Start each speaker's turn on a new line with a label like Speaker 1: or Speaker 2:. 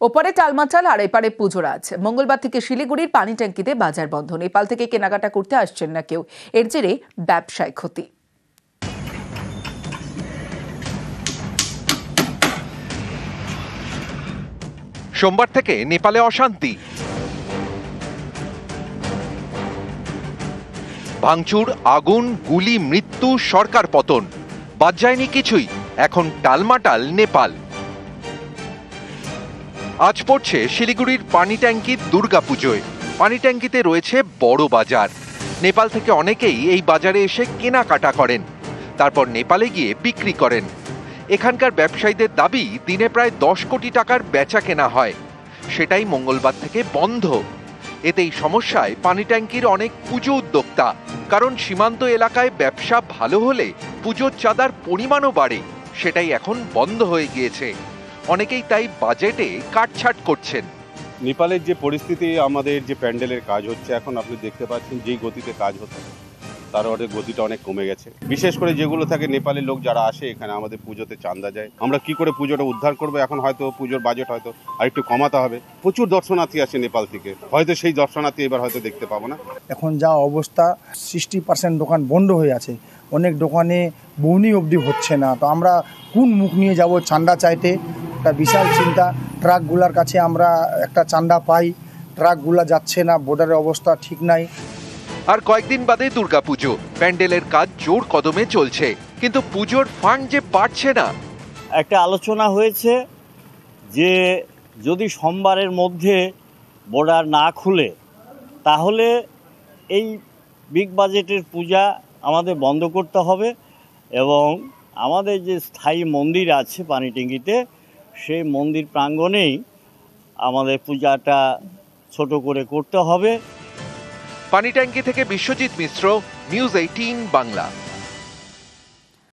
Speaker 1: ওপারে টালমাটাল আর এপারে পুজোর আজ। মঙ্গলবার থেকে শিলিগুড়ির পানি ট্যাঙ্কিতে বাজার বন্ধ। নেপাল থেকে কেনাকাটা করতে আসছেন না কেউ। এর জেরে ব্যবসায় ক্ষতি।
Speaker 2: সোমবার থেকে নেপালে অশান্তি, ভাঙচুর, আগুন, গুলি, মৃত্যু, সরকার পতন, বাদ যায়নি কিছুই। এখন টালমাটাল নেপাল। আজ পড়ছে শিলিগুড়ির পানি ট্যাঙ্কির দুর্গাপুজোয়। পানি ট্যাঙ্কিতে রয়েছে বড় বাজার। নেপাল থেকে অনেকেই এই বাজারে এসে কেনাকাটা করেন, তারপর নেপালে গিয়ে বিক্রি করেন। এখানকার ব্যবসায়ীদের দাবি, দিনে প্রায় 10 কোটি টাকার বেচা কেনা হয়, সেটাই মঙ্গলবার থেকে বন্ধ। এতেই সমস্যায় পানি ট্যাঙ্কির অনেক পুজো উদ্যোক্তা, কারণ সীমান্ত এলাকায় ব্যবসা ভালো হলে পুজোর চাঁদার পরিমাণও বাড়ে, সেটাই এখন বন্ধ হয়ে গিয়েছে। অনেকেই তাই বাজেটে কাটছাট করছেন।
Speaker 3: নেপালের যে পরিস্থিতি, আমাদের যে প্যান্ডেলের কাজ হচ্ছে, এখন আপনি দেখতে পাচ্ছেন যেই গতিতে কাজ হচ্ছে তার গতিটা অনেক কমে গেছে। বিশেষ করে যেগুলো থাকে, নেপালের লোক যারা আসে এখানে আমাদের পুজোতে চাঁদা যায়, আমরা কি করে পুজোটা উদ্ধার করবো? এখন হয়তো পুজোর বাজেট হয়তো আরেকটু কমাতে হবে। প্রচুর দর্শনার্থী আসে নেপাল থেকে, হয়তো সেই দর্শনার্থী এবার হয়তো দেখতে পাবো না।
Speaker 4: এখন যা অবস্থা, 60% দোকান বন্ধ হয়ে আছে, অনেক দোকানে বউনি অবধি হচ্ছে না। তো আমরা কোন মুখ নিয়ে যাব চাঁদা চাইতে? একটা বিশাল চিন্তা। ট্রাকগুলার কাছে আমরা একটা চাঁদা পাই, ট্রাকগুলা যাচ্ছে না, বর্ডারের অবস্থা ঠিক নাই।
Speaker 2: আর কয়েকদিন বাদে দুর্গাপুজো, প্যান্ডেলের কাজ জোর কদমে চলছে, কিন্তু পুজোর ফান্ড যে পাচ্ছে না।
Speaker 5: একটা আলোচনা হয়েছে যে যদি সোমবারের মধ্যে বর্ডার না খুলে, তাহলে এই বিগ বাজেটের পূজা আমাদের বন্ধ করতে হবে এবং আমাদের যে স্থায়ী মন্দির আছে পানি ট্যাঙ্কিতে, সেই মন্দির প্রাঙ্গণেই আমাদের পূজাটা ছোট করে করতে হবে।
Speaker 2: পানি ট্যাঙ্কি থেকে বিশ্বজিৎ মিশ্র, নিউজ 18 বাংলা।